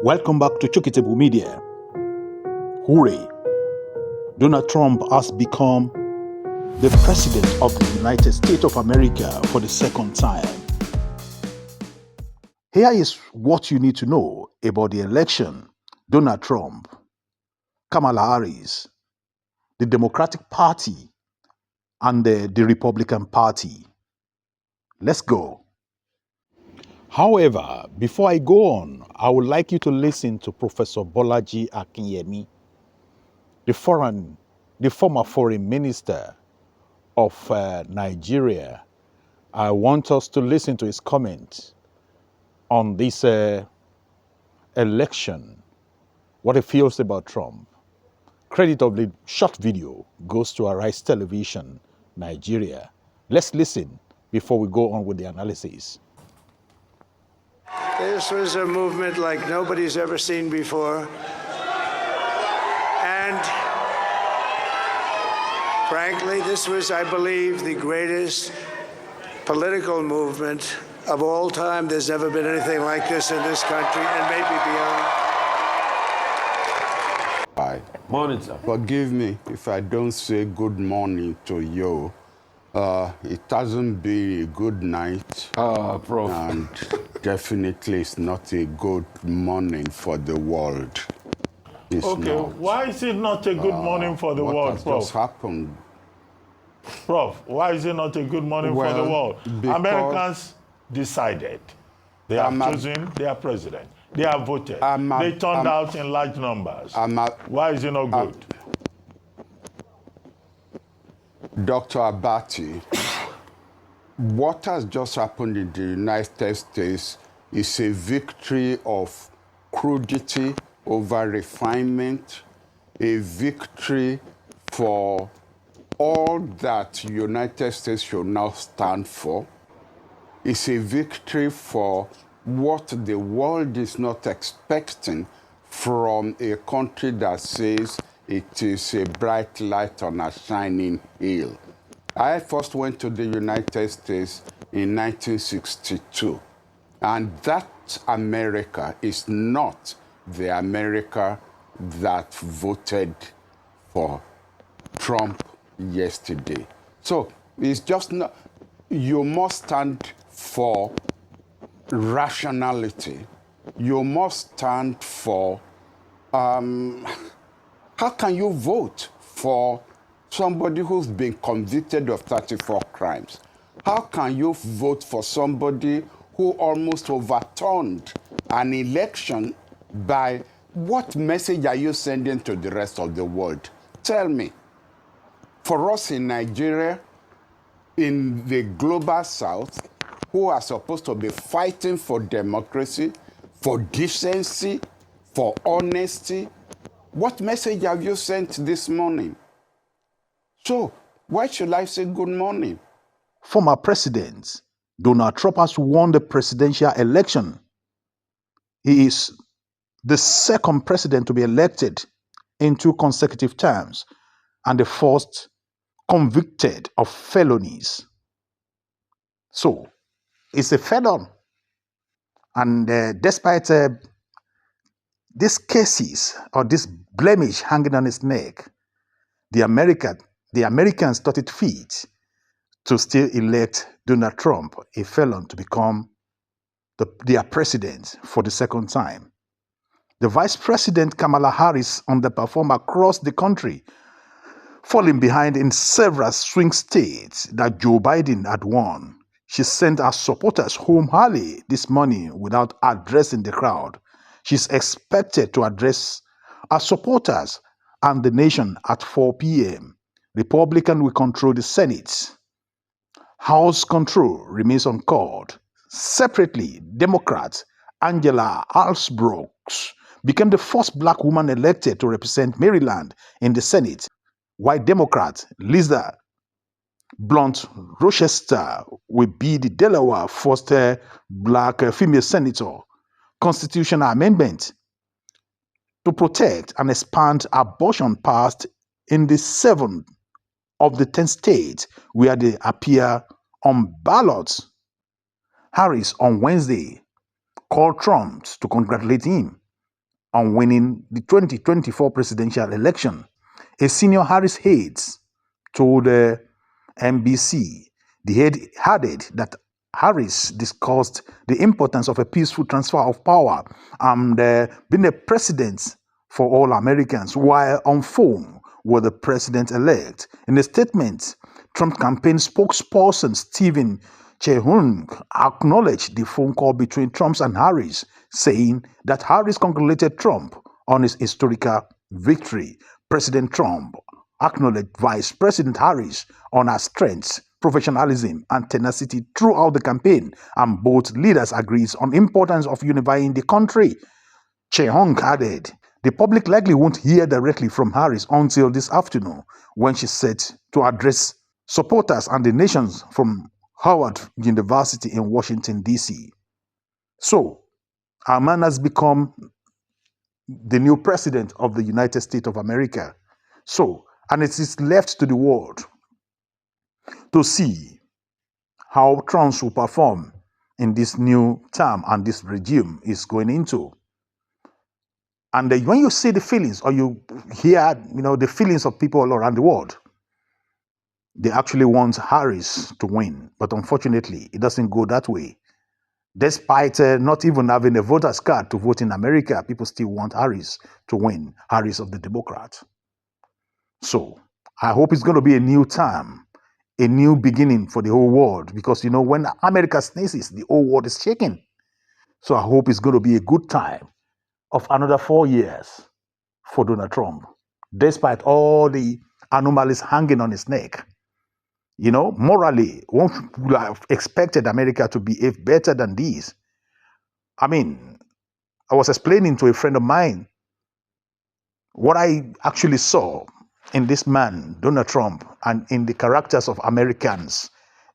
Welcome back to Chokitable Media. Hooray! Donald Trump has become the President of the United States of America for the second time. Here is what you need to know about the election: Donald Trump, Kamala Harris, the Democratic Party, and the Republican Party. Let's go. However, before I go on, I would like you to listen to Professor Bolaji Akinyemi, the former foreign minister of Nigeria. I want us to listen to his comment on this election, what he feels about Trump. Credit of the short video goes to Arise Television, Nigeria. Let's listen before we go on with the analysis. This was a movement like nobody's ever seen before. And frankly, this was, I believe, the greatest political movement of all time. There's never been anything like this in this country and maybe beyond. Hi. Morning, sir. Forgive me if I don't say good morning to you. It hasn't been a good night. Prof. And definitely it's not a good morning for the world. It's Okay, not. why is it not a good morning for the What world, has Prof? just happened? Prof, why is it not a good morning for the world? because Americans decided. They have chosen their president. They have voted. They turned out in large numbers. Why is it not good? Dr. Abati, what has just happened in the United States is a victory of crudity over refinement, a victory for all that United States should now stand for. It's a victory for what the world is not expecting from a country that says it is a bright light on a shining hill. I first went to the United States in 1962, and that America is not the America that voted for Trump yesterday. So it's just not, you must stand for rationality. You must stand for, how can you vote for somebody who's been convicted of 34 crimes? How can you vote for somebody who almost overturned an election by, what message are you sending to the rest of the world? Tell me. For us in Nigeria, in the global south, who are supposed to be fighting for democracy, for decency, for honesty, what message have you sent this morning? So, why should I say good morning? Former President Donald Trump has won the presidential election. He is the second president to be elected in 2 consecutive terms and the first convicted of felonies. So, he's a felon. And despite these cases or this blemish hanging on his neck, the Americans thought it fit to still elect Donald Trump, a felon, to become their president for the second time. The Vice President Kamala Harris underperformed across the country, falling behind in several swing states that Joe Biden had won. She sent her supporters home early this morning without addressing the crowd. She's expected to address her supporters and the nation at 4 p.m. Republicans will control the Senate. House control remains on court. Separately, Democrat Angela Alsbrooks became the first black woman elected to represent Maryland in the Senate, while Democrat Lisa Blunt Rochester will be the Delaware first black female senator. Constitutional amendment to protect and expand abortion passed in the 7 of the 10 states where they appear on ballots. Harris on Wednesday called Trump to congratulate him on winning the 2024 presidential election. A senior Harris aides told NBC the aide added that Harris discussed the importance of a peaceful transfer of power and being a president for all Americans while on phone with the president-elect. In a statement, Trump campaign spokesperson Stephen Chehung acknowledged the phone call between Trump and Harris, saying that Harris congratulated Trump on his historical victory. President Trump acknowledged Vice President Harris on her strengths, professionalism, and tenacity throughout the campaign, and both leaders agreed on the importance of unifying the country. Chehong added, the public likely won't hear directly from Harris until this afternoon, when she's set to address supporters and the nations from Howard University in Washington, D.C. So, our man has become the new president of the United States of America. So, and it is left to the world to see how Trump will perform in this new term and this regime is going into. And when you see the feelings or you hear, the feelings of people all around the world, they actually want Harris to win. But unfortunately, it doesn't go that way. Despite not even having a voter's card to vote in America, people still want Harris to win, Harris of the Democrats. So I hope it's going to be a new time, a new beginning for the whole world, because, when America sneezes, the whole world is shaking. So I hope it's going to be a good time of another 4 years for Donald Trump, despite all the anomalies hanging on his neck. Morally, one would have expected America to behave better than these. I mean, I was explaining to a friend of mine what I actually saw in this man, Donald Trump, and in the characters of Americans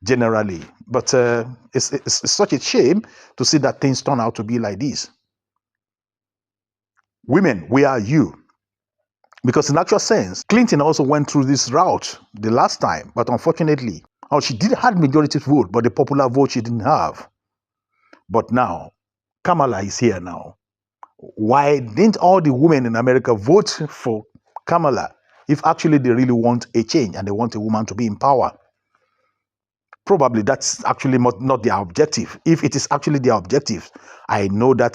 generally. But it's such a shame to see that things turn out to be like this. Women, we are you. Because in actual sense, Clinton also went through this route the last time, but unfortunately, she did have majority vote, but the popular vote she didn't have. But now, Kamala is here now. Why didn't all the women in America vote for Kamala if actually they really want a change and they want a woman to be in power? Probably that's actually not their objective. If it is actually their objective, I know that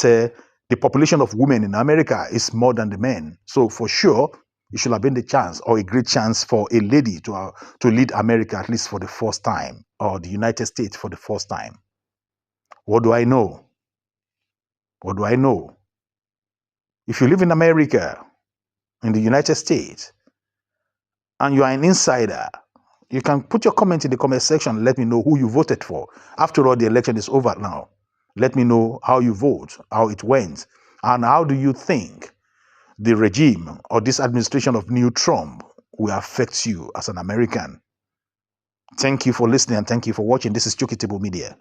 the population of women in America is more than the men. So for sure, it should have been the chance or a great chance for a lady to lead America, at least for the first time, or the United States for the first time. What do I know? What do I know? If you live in America, in the United States, and you are an insider, you can put your comment in the comment section. Let me know who you voted for. After all, the election is over now. Let me know how you vote, how it went, and how do you think the regime or this administration of new Trump will affect you as an American. Thank you for listening and thank you for watching. This is Chukitable Media.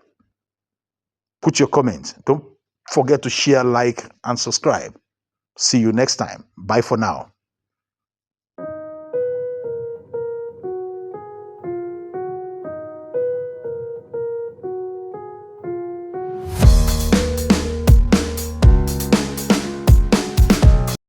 Put your comment. Don't forget to share, like, and subscribe. See you next time. Bye for now.